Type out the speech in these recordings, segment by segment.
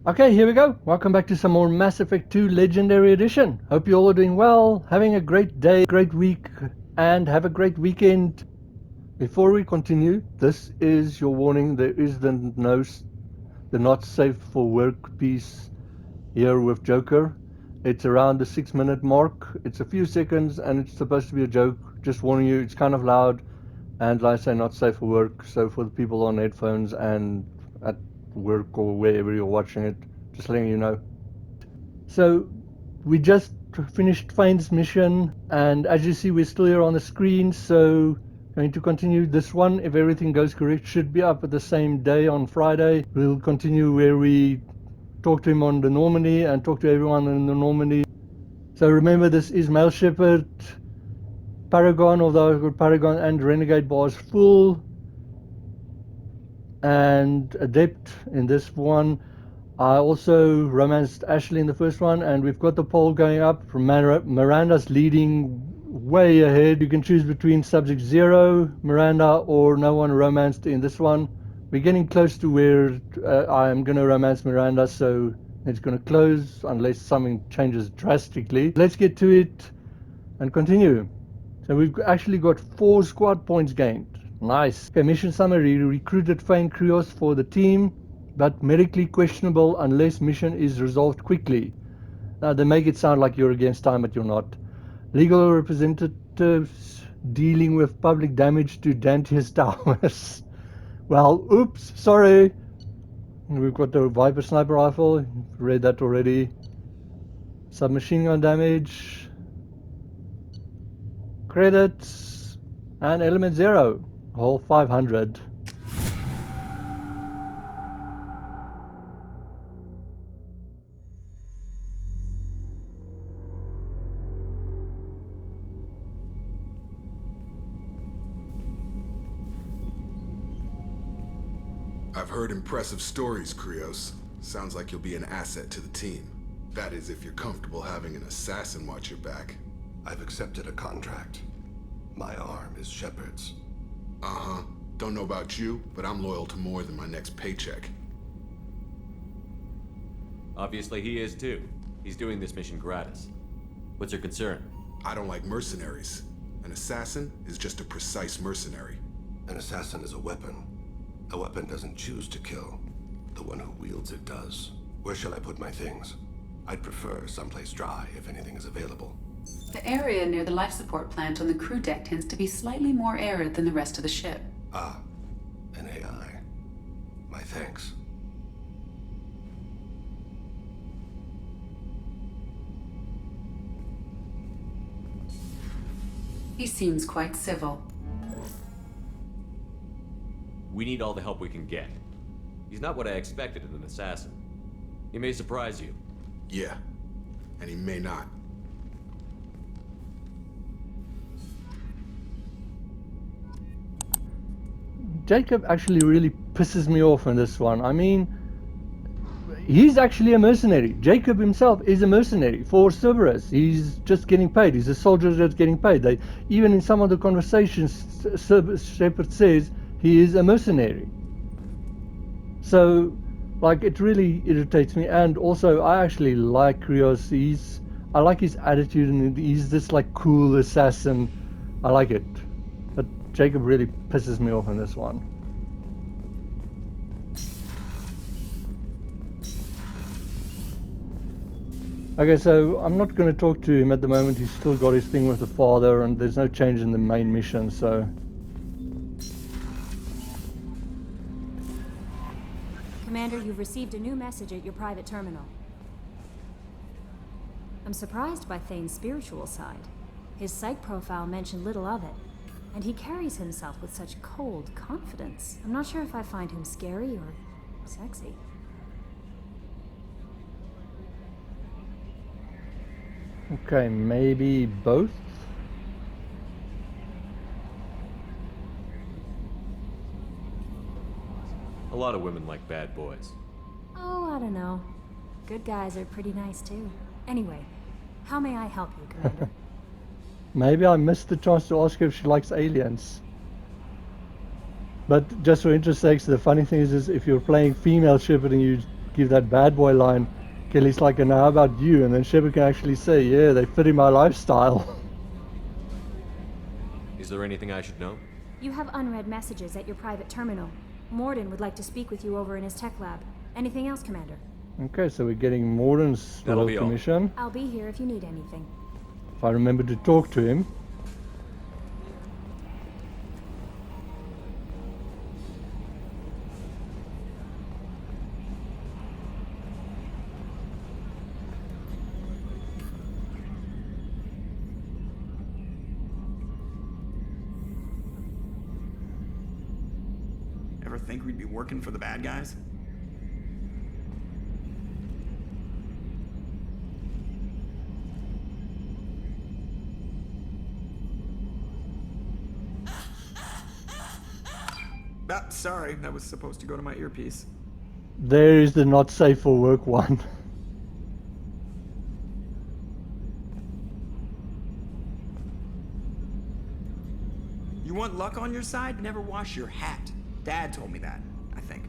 Okay, here we go. Welcome back to some more Mass Effect 2 Legendary Edition. Hope you all are doing well, having a great day, great week, and have a great weekend. Before we continue, this is your warning. There is the not safe for work piece here with Joker. It's around the 6-minute mark. It's a few seconds and it's supposed to be a joke. Just warning you, it's kind of loud and like I say, not safe for work. So for the people on headphones and at work or wherever you're watching it, just letting you know. So we just finished Fane's mission, and as you see, we're still here on the screen. So going to continue this one. If everything goes correct, should be up at the same day on Friday. We'll continue where we talk to him on the Normandy and talk to everyone in the Normandy. So remember, this is male Shepard, Paragon, although I've got Paragon and Renegade bars full, and Adept in this one. I also romanced Ashley in the first one, and we've got the poll going up. Miranda's leading way ahead. You can choose between subject 0, Miranda, or no one romanced in this one. We're getting close to where I am going to romance Miranda, so it's going to close unless something changes drastically. Let's get to it and continue. So we've actually got 4 squad points gained. Nice. Okay, mission summary. Recruited Fane Krios for the team, but medically questionable unless mission is resolved quickly. They make it sound like you're against time, but you're not. Legal representatives dealing with public damage to Dantius Towers. Well, oops, sorry. We've got the Viper sniper rifle. Read that already. Submachine gun damage. Credits. And element 0. Whole 500. I've heard impressive stories, Krios. Sounds like you'll be an asset to the team. That is, if you're comfortable having an assassin watch your back. I've accepted a contract. My arm is Shepard's. Uh-huh. Don't know about you, but I'm loyal to more than my next paycheck. Obviously he is too. He's doing this mission gratis. What's your concern? I don't like mercenaries. An assassin is just a precise mercenary. An assassin is a weapon. A weapon doesn't choose to kill. The one who wields it does. Where shall I put my things? I'd prefer someplace dry if anything is available. The area near the life support plant on the crew deck tends to be slightly more arid than the rest of the ship. Ah, an AI. My thanks. He seems quite civil. We need all the help we can get. He's not what I expected in an assassin. He may surprise you. Yeah, and he may not. Jacob actually really pisses me off in this one. I mean, he's actually a mercenary. Jacob himself is a mercenary for Cerberus. He's just getting paid. He's a soldier that's getting paid. Even in some of the conversations, Shepard says he is a mercenary. So, like, it really irritates me. And also, I actually like Krios. I like his attitude, and he's this like cool assassin. I like it. But Jacob really pisses me off in this one. Okay, so I'm not going to talk to him at the moment. He's still got his thing with the father, and there's no change in the main mission, so... Commander, you've received a new message at your private terminal. I'm surprised by Thane's spiritual side. His psych profile mentioned little of it, and he carries himself with such cold confidence. I'm not sure if I find him scary or sexy. Okay, maybe both? A lot of women like bad boys. Oh, I don't know. Good guys are pretty nice too. Anyway, how may I help you, Commander? Maybe I missed the chance to ask her if she likes aliens. But just for interest sakes, the funny thing is if you're playing female Shepard and you give that bad boy line, Kelly's like, and how about you? And then Shepard can actually say, yeah, they fit in my lifestyle. Is there anything I should know? You have unread messages at your private terminal. Morden would like to speak with you over in his tech lab. Anything else, Commander? Okay, so we're getting Morden's That'll little be all. commission. I'll be here if you need anything. If I remember to talk to him. Ever think we'd be working for the bad guys? Ah, sorry, that was supposed to go to my earpiece. There is the not safe for work one. You want luck on your side? Never wash your hat. Dad told me that, I think.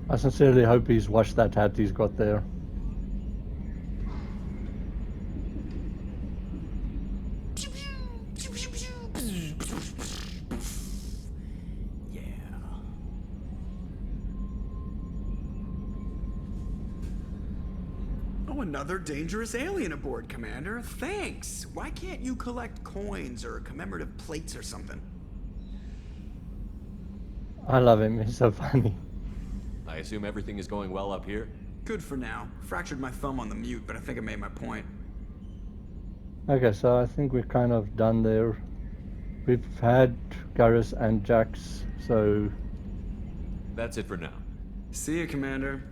I sincerely hope he's washed that hat he's got there. Yeah. Oh, another dangerous alien aboard, Commander. Thanks. Why can't you collect coins or commemorative plates or something? I love him, he's so funny. I assume everything is going well up here? Good for now. Fractured my thumb on the mute, but I think I made my point. Okay, so I think we're kind of done there. We've had Garrus and Jax, so That's it for now. See you, Commander.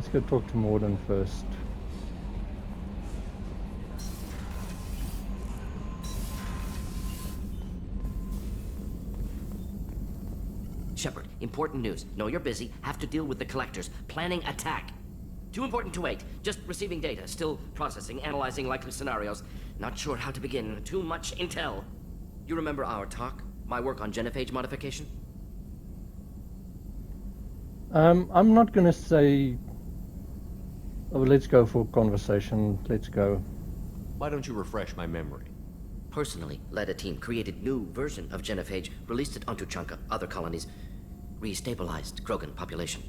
let's go talk to Morden first. Shepard, important news. Know you're busy. Have to deal with the collectors. Planning attack. Too important to wait. Just receiving data. Still processing, analyzing likely scenarios. Not sure how to begin. Too much intel. You remember our talk? My work on genophage modification? I'm not gonna say... Oh, let's go for conversation. Let's go. Why don't you refresh my memory? Personally led a team, created new version of genophage, released it onto Chunka, other colonies, restabilized Krogan population.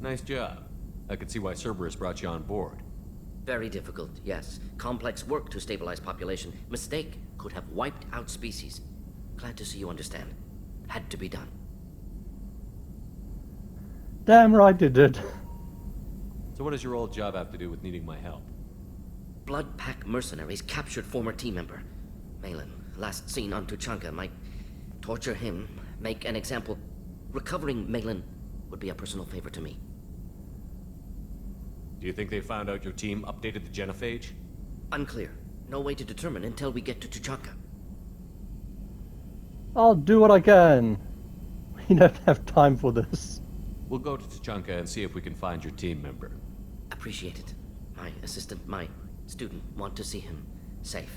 Nice job. I can see why Cerberus brought you on board. Very difficult, yes. Complex work to stabilize population. Mistake could have wiped out species. Glad to see you understand. Had to be done. Damn right it did. So what does your old job have to do with needing my help? Blood Pack mercenaries captured former team member. Malin, last seen on Tuchanka, might torture him, make an example. Recovering Malin would be a personal favor to me. Do you think they found out your team updated the genophage? Unclear. No way to determine until we get to Tuchanka. I'll do what I can. We don't have time for this. We'll go to Tuchanka and see if we can find your team member. Appreciate it. My assistant, my student, want to see him safe.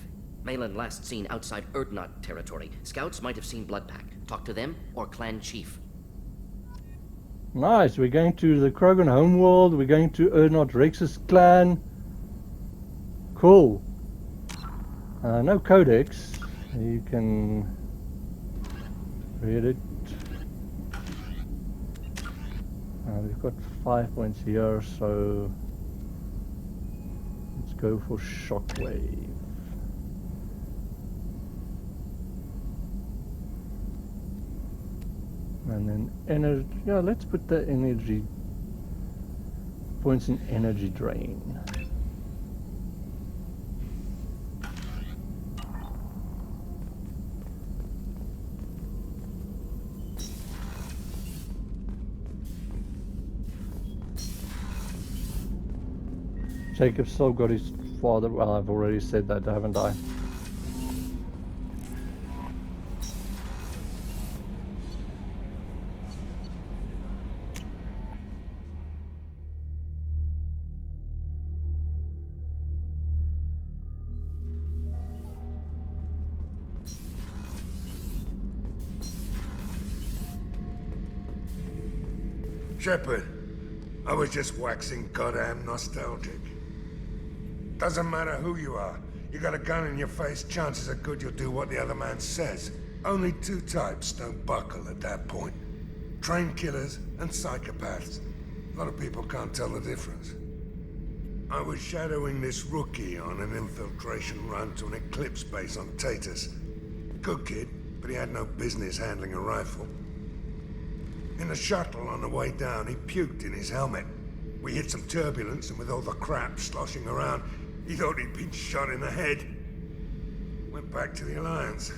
Malin last seen outside Erdnot territory. Scouts might have seen Blood Pack. Talk to them or clan chief. Nice, we're going to the Krogan homeworld, we're going to Ernot Rex's clan. Cool. No codex. You can read it. We've got 5 points here, so let's go for Shockwave. And then energy, yeah, let's put the energy points in energy drain. Jacob's still got his father, well, I've already said that, haven't I? Shepard, I was just waxing goddamn nostalgic. Doesn't matter who you are. You got a gun in your face, chances are good you'll do what the other man says. Only two types don't buckle at that point. Trained killers and psychopaths. A lot of people can't tell the difference. I was shadowing this rookie on an infiltration run to an Eclipse base on Tatus. Good kid, but he had no business handling a rifle. In the shuttle on the way down, he puked in his helmet. We hit some turbulence, and with all the crap sloshing around, he thought he'd been shot in the head. Went back to the Alliance.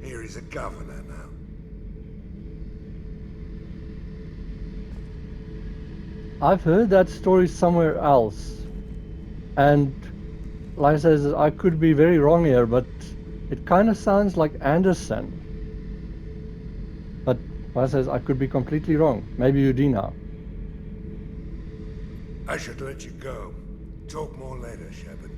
Here he's a governor now. I've heard that story somewhere else. And like I says, I could be very wrong here, but it kind of sounds like Anderson. But like I says, I could be completely wrong. Maybe you do now. I should let you go. Talk more later, Shepard.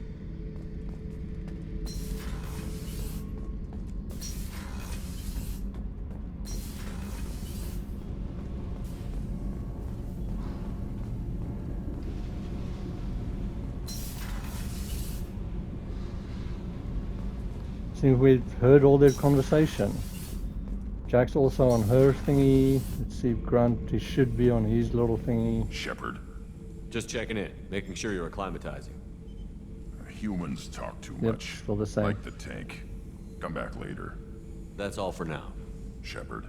See if we've heard all their conversation. Jack's also on her thingy. Let's see if Grant, he should be on his little thingy. Shepard. Just checking in, making sure you're acclimatizing. Humans talk too Yep, much. still the same. Like the tank. Come back later. That's all for now. Shepard.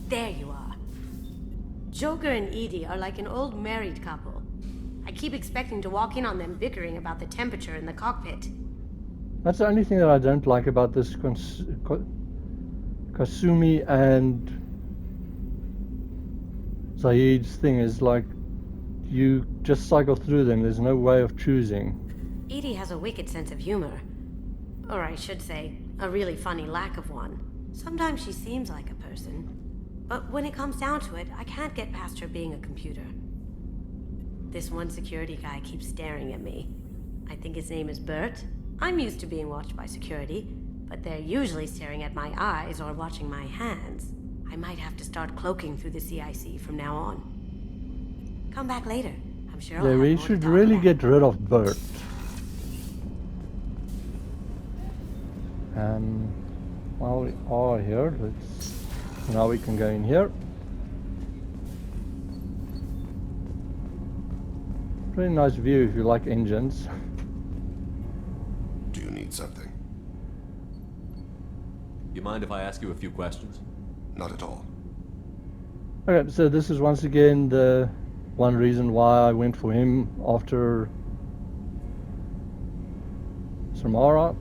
There you are. Joker and Edie are like an old married couple. I keep expecting to walk in on them bickering about the temperature in the cockpit. That's the only thing that I don't like about this Kasumi and Zaid's thing is like you just cycle through them. There's no way of choosing. Edie has a wicked sense of humor. Or I should say, a really funny lack of one. Sometimes she seems like a person. But when it comes down to it, I can't get past her being a computer. This one security guy keeps staring at me. I think his name is Bert. I'm used to being watched by security, but they're usually staring at my eyes or watching my hands. I might have to start cloaking through the CIC from now on. Come back later. I'm sure I'll Yeah, have we more to should talk really about. get rid of Bert. While we are here, now we can go in here. Pretty nice view if you like engines. Do you need something? You mind if I ask you a few questions? Not at all. Okay, so this is once again the one reason why I went for him after Samara.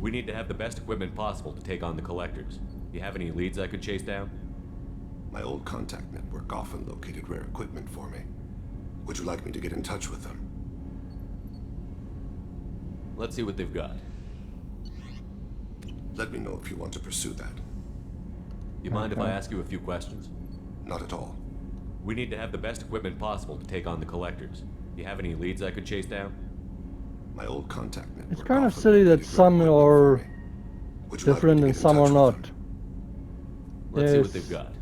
We need to have the best equipment possible to take on the collectors. You have any leads I could chase down? My old contact network often located rare equipment for me. Would you like me to get in touch with them? Let's see what they've got. Let me know if you want to pursue that. You mind if I ask you a few questions? Not at all. We need to have the best equipment possible to take on the collectors. You have any leads I could chase down? My old contact network. It's kind of often silly that located rare some equipment are for me. Would you like me different to and get in some touch are with not. them? Let's see Yes. what they've got.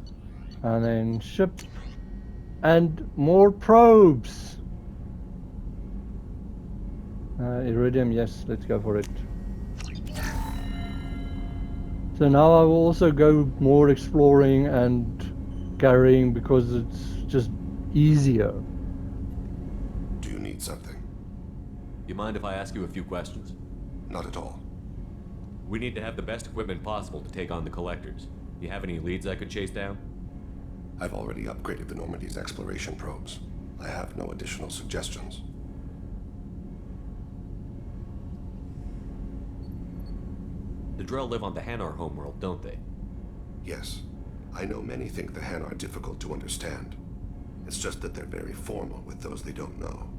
And then ship and more probes. Iridium, yes, let's go for it. So now I will also go more exploring and carrying because it's just easier. Do you need something? You mind if I ask you a few questions? Not at all. We need to have the best equipment possible to take on the collectors. You have any leads I could chase down? I've already upgraded the Normandy's exploration probes. I have no additional suggestions. The Drell live on the Hanar homeworld, don't they? Yes. I know many think the Han are difficult to understand. It's just that they're very formal with those they don't know.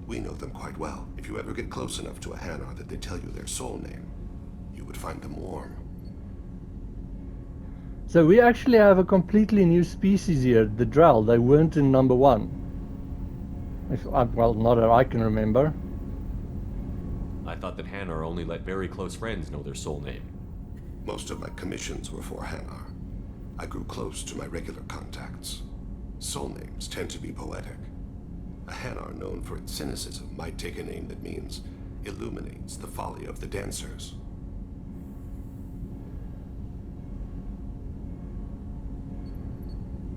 We know them quite well. If you ever get close enough to a Hanar that they tell you their soul name, you would find them warm. So we actually have a completely new species here, the Drell. They weren't in number 1. Well, not that I can remember. I thought that Hanar only let very close friends know their soul name. Most of my commissions were for Hanar. I grew close to my regular contacts. Soul names tend to be poetic. A Hanar known for its cynicism might take a name that means illuminates the folly of the dancers.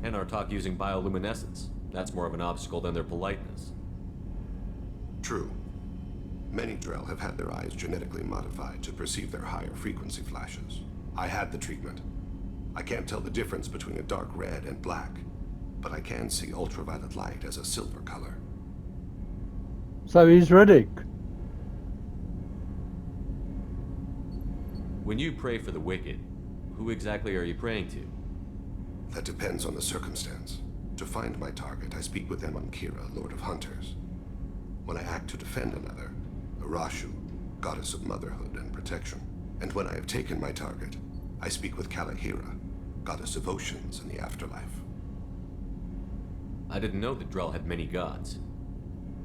Hanar talk using bioluminescence. That's more of an obstacle than their politeness. True. Many Drell have had their eyes genetically modified to perceive their higher frequency flashes. I had the treatment. I can't tell the difference between a dark red and black, but I can see ultraviolet light as a silver color. So he's Riddick. When you pray for the wicked, who exactly are you praying to? That depends on the circumstance. To find my target, I speak with Kira, Lord of Hunters. When I act to defend another, Arashu, Goddess of Motherhood and Protection. And when I have taken my target, I speak with Kalahira, Goddess of Oceans and the Afterlife. I didn't know that Drell had many gods.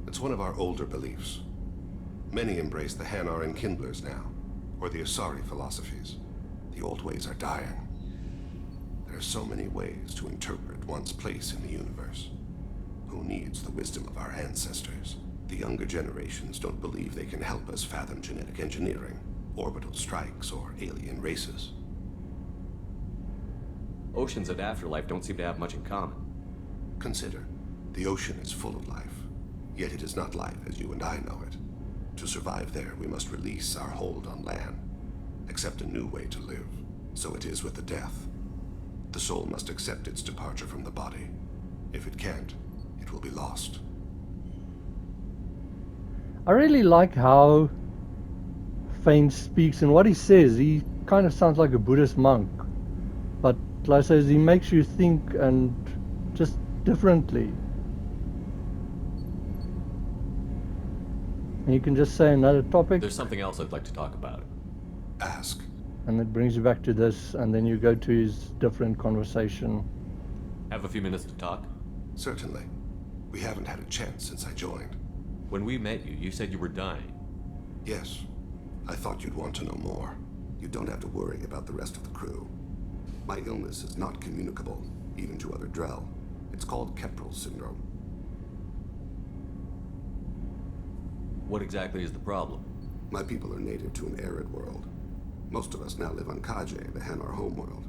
It's one of our older beliefs. Many embrace the Hanar and Kindlers now, or the Asari philosophies. The old ways are dying. There are so many ways to interpret one's place in the universe. Who needs the wisdom of our ancestors? The younger generations don't believe they can help us fathom genetic engineering, orbital strikes, or alien races. Oceans and Afterlife don't seem to have much in common. Consider, the ocean is full of life, yet it is not life as you and I know it. To survive there, we must release our hold on land, accept a new way to live. So it is with the death. The soul must accept its departure from the body. If it can't, it will be lost. I really like how Fane speaks, and what he says, he kind of sounds like a Buddhist monk. But like I says, he makes you think and just differently. And you can just say another topic. There's something else I'd like to talk about. Ask. And it brings you back to this, and then you go to his different conversation. Have a few minutes to talk? Certainly. We haven't had a chance since I joined. When we met you, you said you were dying. Yes. I thought you'd want to know more. You don't have to worry about the rest of the crew. My illness is not communicable, even to other Drell. It's called Keprel syndrome. What exactly is the problem? My people are native to an arid world. Most of us now live on Kaje, the Hanar homeworld.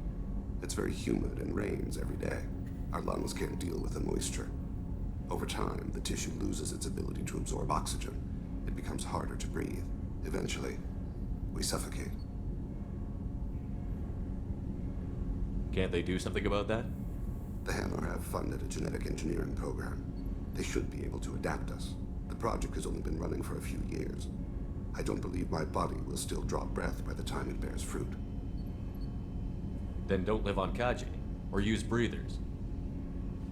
It's very humid and rains every day. Our lungs can't deal with the moisture. Over time, the tissue loses its ability to absorb oxygen. It becomes harder to breathe. Eventually, we suffocate. Can't they do something about that? The Hanar have funded a genetic engineering program. They should be able to adapt us. The project has only been running for a few years. I don't believe my body will still draw breath by the time it bears fruit. Then don't live on Kaje, or use breathers.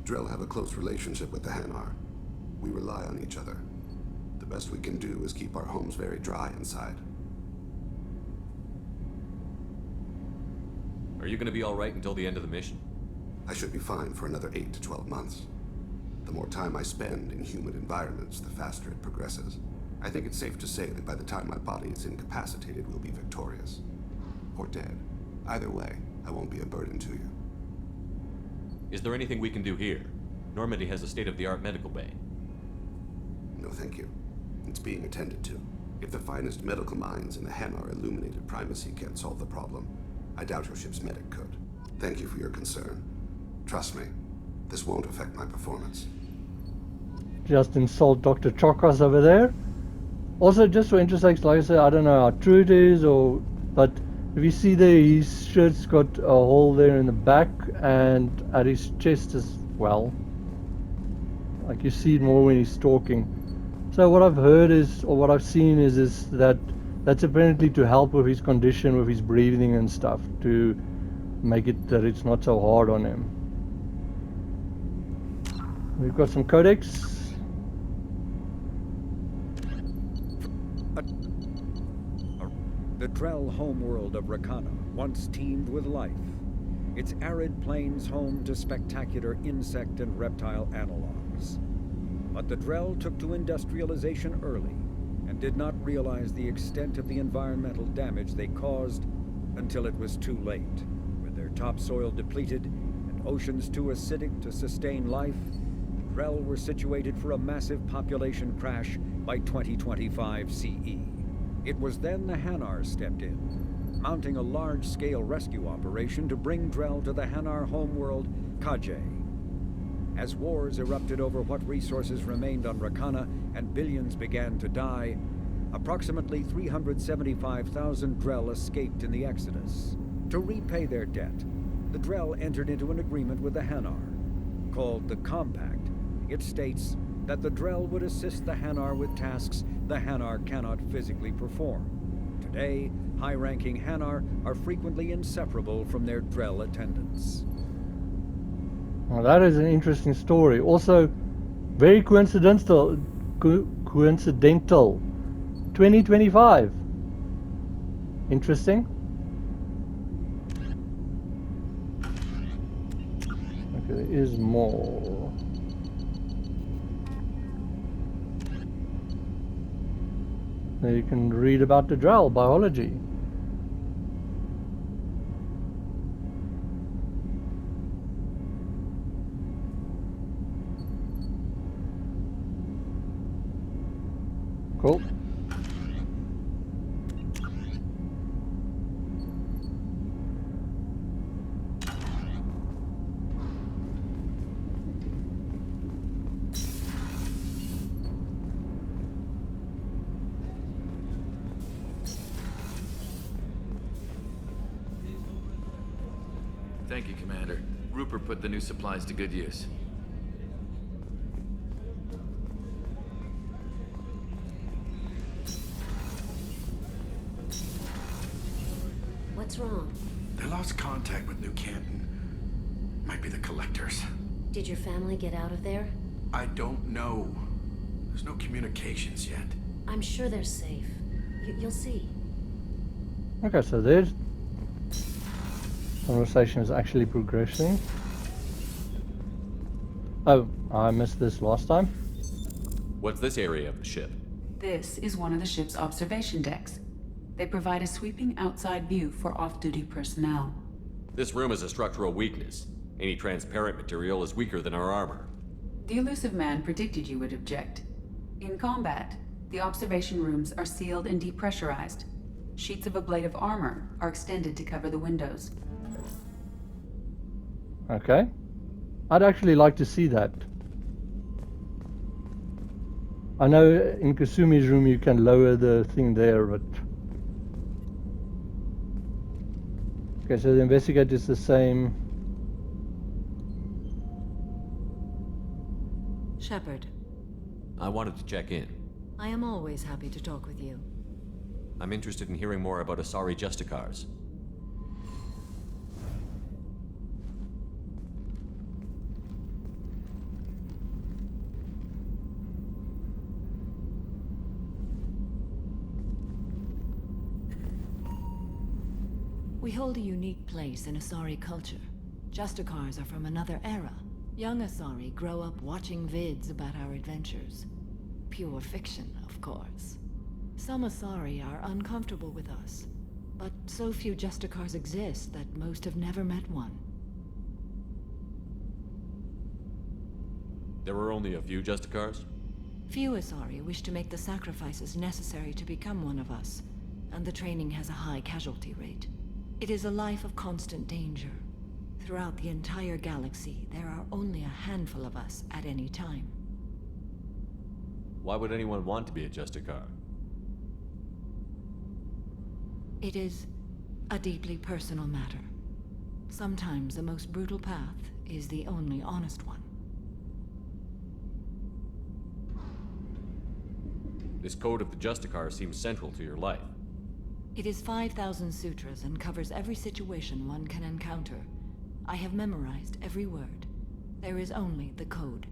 Drell have a close relationship with the Hanar. We rely on each other. The best we can do is keep our homes very dry inside. Are you going to be alright until the end of the mission? I should be fine for another 8 to 12 months. The more time I spend in humid environments, the faster it progresses. I think it's safe to say that by the time my body is incapacitated, we'll be victorious. Or dead. Either way, I won't be a burden to you. Is there anything we can do here? Normandy has a state-of-the-art medical bay. No, thank you. It's being attended to. If the finest medical minds in the Hanar illuminated primacy can't solve the problem, I doubt your ship's medic could. Thank you for your concern. Trust me, this won't affect my performance. Just insult Dr. Chokras over there. Also, just for interest sakes, like I said, I don't know how true it is, but if you see there, his shirt's got a hole there in the back and at his chest as well. Like you see it more when he's talking. So what I've heard is, or what I've seen is that that's apparently to help with his condition, with his breathing and stuff, to make it that it's not so hard on him. We've got some codex. The Drell homeworld of Rakana once teemed with life, its arid plains home to spectacular insect and reptile analogs. But the Drell took to industrialization early and did not realize the extent of the environmental damage they caused until it was too late. With their topsoil depleted and oceans too acidic to sustain life, Drell were situated for a massive population crash by 2025 CE. It was then the Hanar stepped in, mounting a large-scale rescue operation to bring Drell to the Hanar homeworld, Kajay. As wars erupted over what resources remained on Rakana and billions began to die, approximately 375,000 Drell escaped in the Exodus. To repay their debt, the Drell entered into an agreement with the Hanar. Called the Compact, it states that the Drell would assist the Hanar with tasks the Hanar cannot physically perform. Today, high-ranking Hanar are frequently inseparable from their Drell attendants. Well, that is an interesting story. Also, very coincidental. 2025. Interesting. Okay, there is more. There you can read about the Drell biology. Cool. Thank you, Commander. Rupert put the new supplies to good use. What's wrong? They lost contact with New Canton. Might be the collectors. Did your family get out of there? I don't know. There's no communications yet. I'm sure they're safe. You'll see. Okay, so there's conversation is actually progressing. Oh, I missed this last time. What's this area of the ship? This is one of the ship's observation decks. They provide a sweeping outside view for off-duty personnel. This room is a structural weakness. Any transparent material is weaker than our armor. The elusive man predicted you would object. In combat, the observation rooms are sealed and depressurized. Sheets of ablative armor are extended to cover the windows. Okay. I'd actually like to see that. I know in Kasumi's room you can lower the thing there, but... Okay, so the investigator is the same. Shepard. I wanted to check in. I am always happy to talk with you. I'm interested in hearing more about Asari Justicars. We hold a unique place in Asari culture. Justicars are from another era. Young Asari grow up watching vids about our adventures. Pure fiction, of course. Some Asari are uncomfortable with us, but so few Justicars exist that most have never met one. There were only a few Justicars? Few Asari wish to make the sacrifices necessary to become one of us, and the training has a high casualty rate. It is a life of constant danger. Throughout the entire galaxy, there are only a handful of us at any time. Why would anyone want to be a Justicar? It is a deeply personal matter. Sometimes the most brutal path is the only honest one. This code of the Justicar seems central to your life. It is 5,000 sutras and covers every situation one can encounter. I have memorized every word. There is only the code.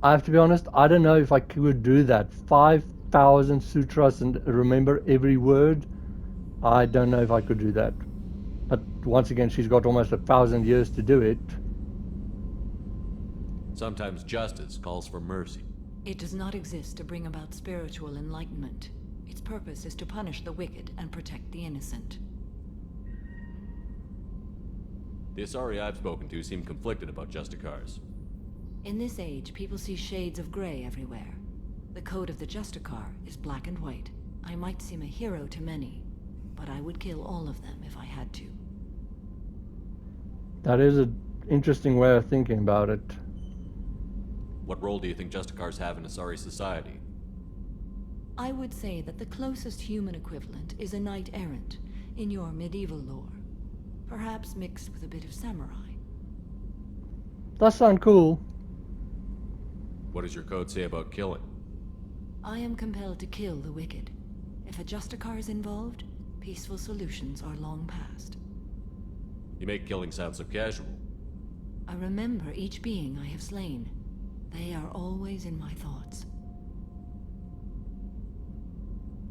I have to be honest, I don't know if I could do that. 1,000 sutras and remember every word. I don't know if I could do that. But once again, she's got almost 1,000 years to do it. Sometimes justice calls for mercy. It does not exist to bring about spiritual enlightenment. Its purpose is to punish the wicked and protect the innocent. The Asari I've spoken to seem conflicted about Justicars. In this age, people see shades of gray everywhere. The code of the Justicar is black and white. I might seem a hero to many, but I would kill all of them if I had to. That is an interesting way of thinking about it. What role do you think Justicars have in Asari society? I would say that the closest human equivalent is a knight-errant in your medieval lore. Perhaps mixed with a bit of samurai. That sounds cool. What does your code say about killing? I am compelled to kill the wicked. If a Justicar is involved, peaceful solutions are long past. You make killing sound so casual. I remember each being I have slain. They are always in my thoughts.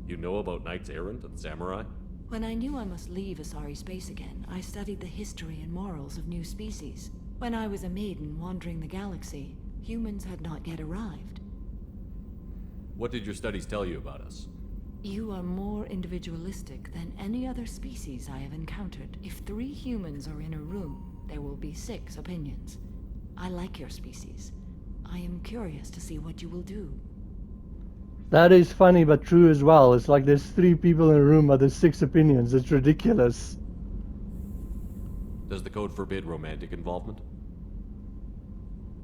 You know about knights errant and samurai? When I knew I must leave Asari space again, I studied the history and morals of new species. When I was a maiden wandering the galaxy, humans had not yet arrived. What did your studies tell you about us? You are more individualistic than any other species I have encountered. If 3 humans are in a room, there will be 6 opinions. I like your species. I am curious to see what you will do. That is funny but true as well. It's like there's 3 people in a room but there's 6 opinions. It's ridiculous. Does the code forbid romantic involvement?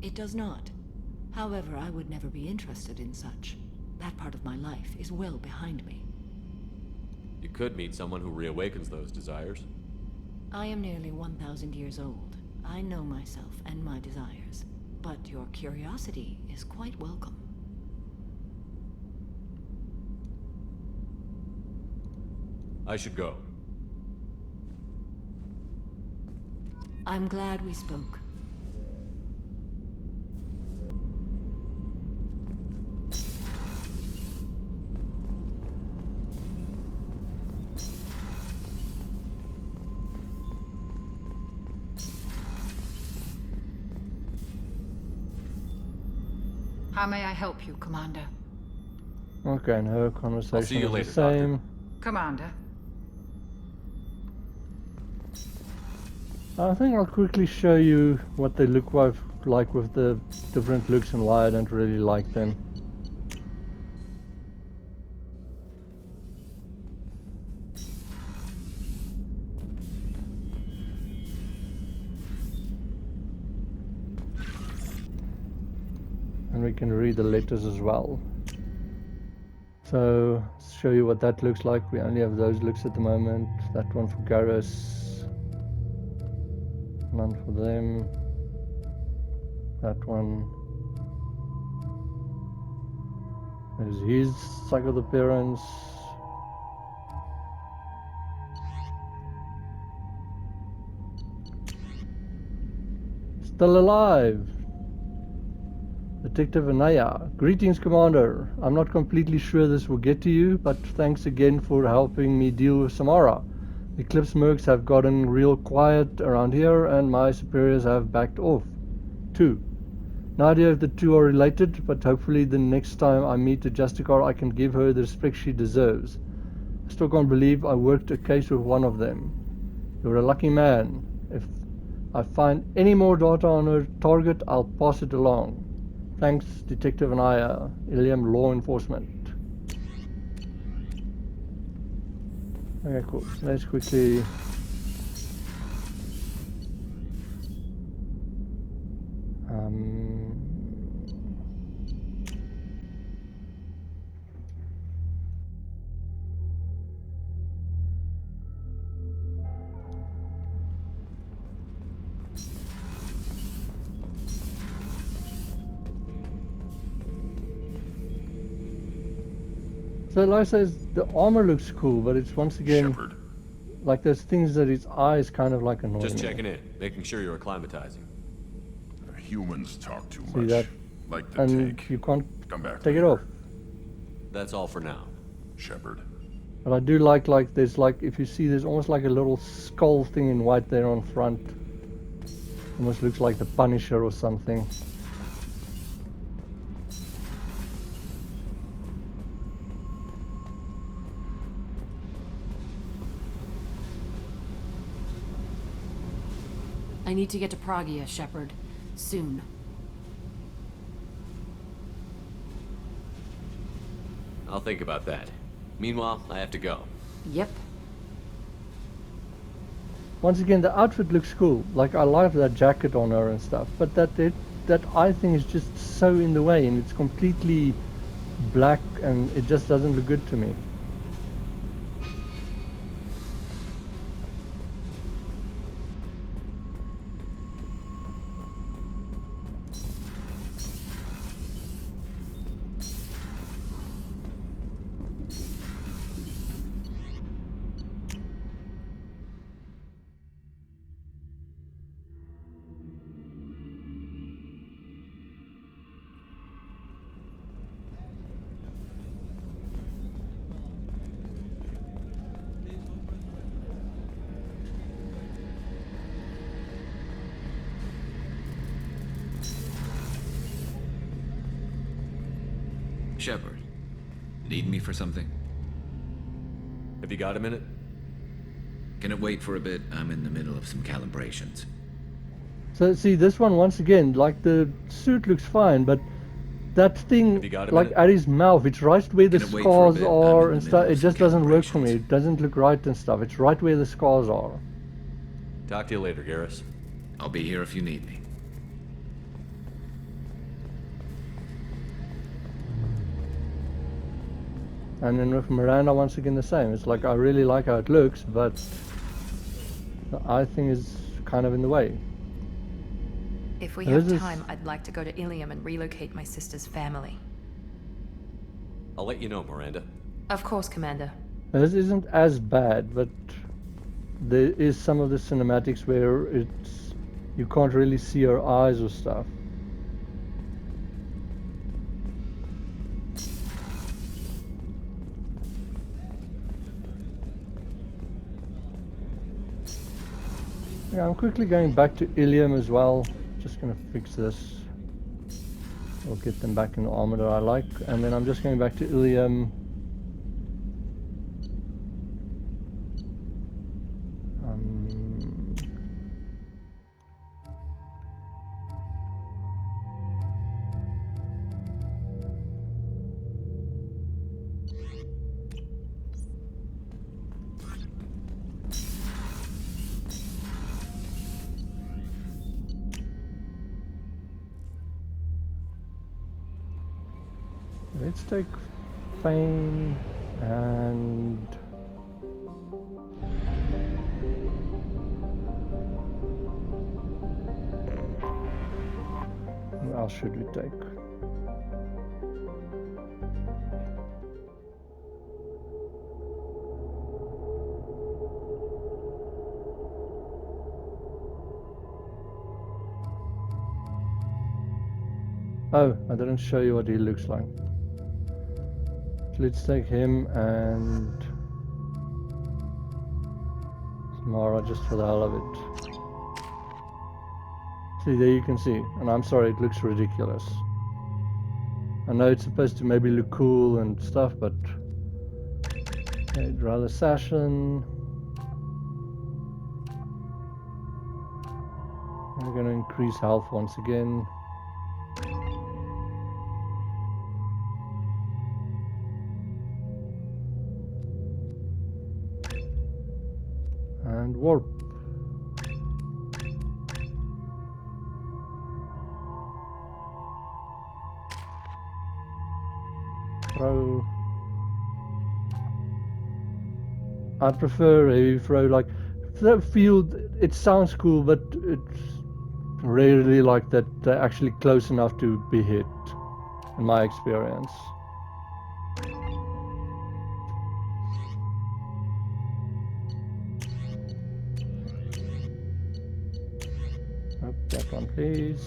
It does not. However, I would never be interested in such. That part of my life is well behind me. You could meet someone who reawakens those desires. I am nearly 1,000 years old. I know myself and my desires. But your curiosity is quite welcome. I should go. I'm glad we spoke. How may I help you, Commander? Okay, and her conversation I'll see you is later, the same. Doctor. Commander. I think I'll quickly show you what they look like with the different looks and why I don't really like them. And we can read the letters as well. So, show you what that looks like. We only have those looks at the moment. That one for Garrus. None for them. That one. There's his cycle appearance. Still alive. Detective Anaya. Greetings, Commander. I'm not completely sure this will get to you, but thanks again for helping me deal with Samara. The Eclipse mercs have gotten real quiet around here, and my superiors have backed off. 2. No idea if the two are related, but hopefully the next time I meet a Justicar I can give her the respect she deserves. I still can't believe I worked a case with one of them. You're a lucky man. If I find any more data on her target, I'll pass it along. Thanks, Detective Anaya, Illium Law Enforcement. Okay, cool. Let's quickly... So like says the armor looks cool, but it's once again Shepard. like there's things that its eyes kind of like annoy Just me. checking in, making sure you're acclimatizing. Humans talk too See much. that? Like the And take. you can't Come back take it later. off. That's all for now. Shepard. But I do like there's like, if you see, there's almost like a little skull thing in white there on front. Almost looks like the Punisher or something. I need to get to Pragia, Shepard. Soon. I'll think about that. Meanwhile, I have to go. Yep. Once again, the outfit looks cool. Like, I like that jacket on her and stuff. But that eye thing is just so in the way, and it's completely black, and it just doesn't look good to me. Shepard, need me for something? Have you got a minute? Can it wait for a bit? I'm in the middle of some calibrations. So see, this one, once again, like, the suit looks fine, but that thing, like, at his mouth, it's right where the scars are and stuff. It just doesn't work for me. It doesn't look right and stuff. It's right where the scars are. Talk to you later, Garrus. I'll be here if you need me. And then with Miranda, once again, the same. It's like, I really like how it looks, but the eye thing is kind of in the way. If we have time, I'd like to go to Illium and relocate my sister's family. I'll let you know, Miranda. Of course, Commander. This isn't as bad, but there is some of the cinematics where you can't really see her eyes or stuff. Yeah, I'm quickly going back to Illium as well. Just gonna fix this. I'll get them back in the armor that I like, and then I'm just going back to Illium. Let's take Fame and what else should we take? Oh, I didn't show you what he looks like. Let's take him and Samara just for the hell of it. See, there you can see, and I'm sorry, it looks ridiculous. I know it's supposed to maybe look cool and stuff, but I'd rather Assassin. We're going to increase health once again. And warp. Throw. I prefer heavy throw. Like, the field, it sounds cool, but it's rarely like that they're actually close enough to be hit, in my experience. That one, please.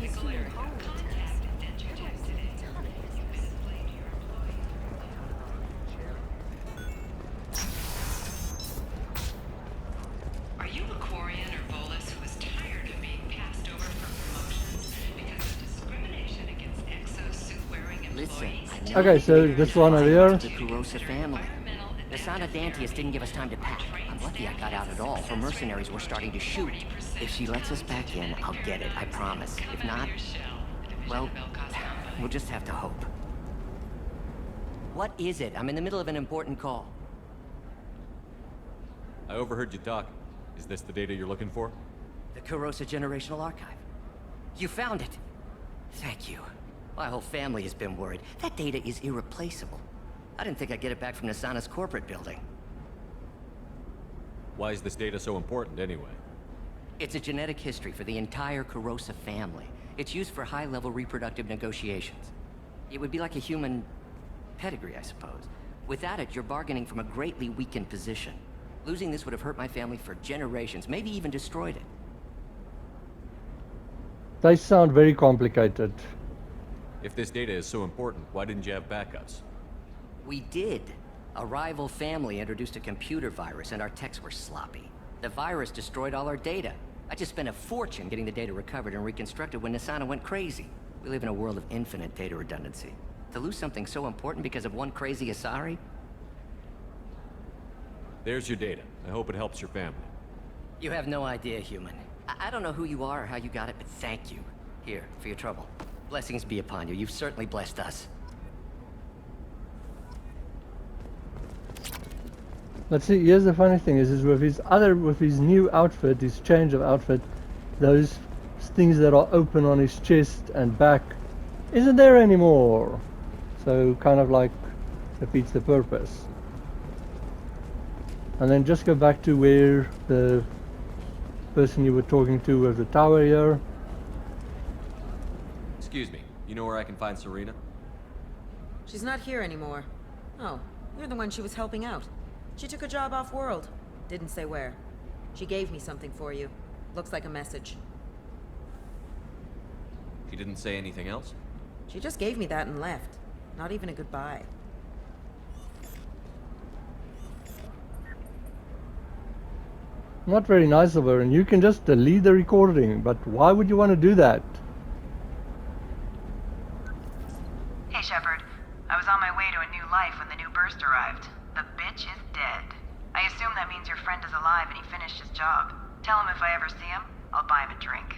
these human colonies. Are you a Quarian or Volus who is tired of being passed over for promotions because of discrimination against exosuit-wearing employees? Okay, so this one over here. The Kurosa family. The Sana Dantius didn't give us time to pack. I'm lucky I got out at all, for mercenaries were starting to shoot. If she lets us back in, I'll get it, I promise. If not, well, we'll just have to hope. What is it? I'm in the middle of an important call. I overheard you talking. Is this the data you're looking for? The Kurosa Generational Archive. You found it. Thank you. My whole family has been worried. That data is irreplaceable. I didn't think I'd get it back from Nasana's corporate building. Why is this data so important anyway? It's a genetic history for the entire Kurosa family. It's used for high-level reproductive negotiations. It would be like a human pedigree, I suppose. Without it, you're bargaining from a greatly weakened position. Losing this would have hurt my family for generations, maybe even destroyed it. They sound very complicated. If this data is so important, why didn't you have backups? We did. A rival family introduced a computer virus and our techs were sloppy. The virus destroyed all our data. I just spent a fortune getting the data recovered and reconstructed when Nasana went crazy. We live in a world of infinite data redundancy. To lose something so important because of one crazy Asari? There's your data. I hope it helps your family. You have no idea, human. I don't know who you are or how you got it, but thank you. Here, for your trouble. Blessings be upon you. You've certainly blessed us. Let's see, here's the funny thing is with his new outfit, his change of outfit, those things that are open on his chest and back isn't there anymore. So kind of like defeats the purpose. And then just go back to where the person you were talking to was the tower here. Excuse me, you know where I can find Serena? She's not here anymore. Oh, you're the one she was helping out. She took a job off-world. Didn't say where. She gave me something for you. Looks like a message. She didn't say anything else? She just gave me that and left. Not even a goodbye. Not very nice of her, and you can just delete the recording, but why would you want to do that? Hey Shepard, I was on my way to a new life when the new burst arrived. The bitch is dead. I assume that means your friend is alive and he finished his job. Tell him if I ever see him, I'll buy him a drink.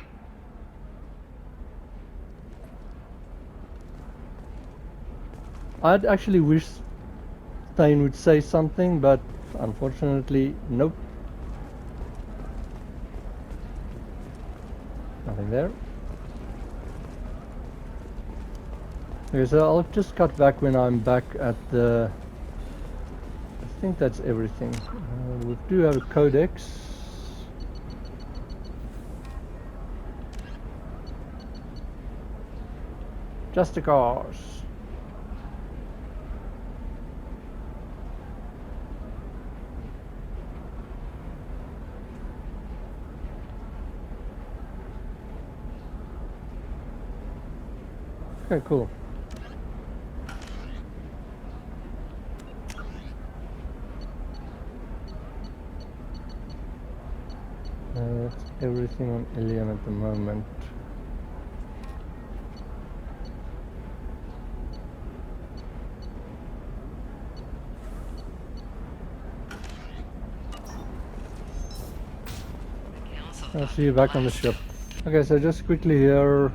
I'd actually wish Thane would say something, but unfortunately, nope. Nothing there. Okay, so I'll just cut back when I'm back at the... I think that's everything. We do have a codex. Just the cars. Okay, cool. That's everything on Illium at the moment. I'll see you back on the ship. Okay, so just quickly here,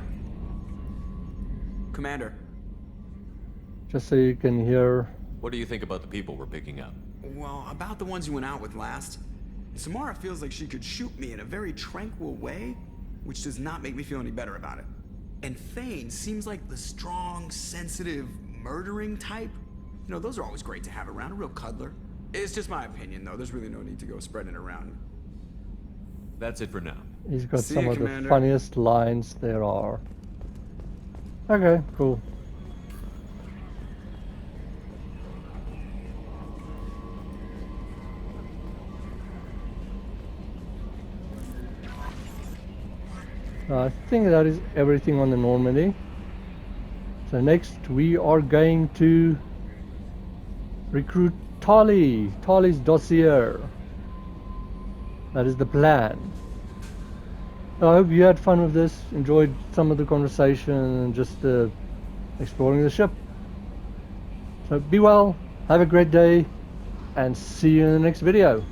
Commander. just so you can hear. What do you think about the people we're picking up? Well, about the ones you went out with last. Samara feels like she could shoot me in a very tranquil way, which does not make me feel any better about it. And Thane seems like the strong, sensitive, murdering type. You know, those are always great to have around, a real cuddler. It's just my opinion, though. There's really no need to go spreading it around. That's it for now. He's got See some you, of Commander. the funniest lines there are. Okay, cool. I think that is everything on the Normandy. So next we are going to recruit Tali's dossier. That is the plan. I hope you had fun with this, enjoyed some of the conversation and just exploring the ship. So be well, have a great day, and see you in the next video.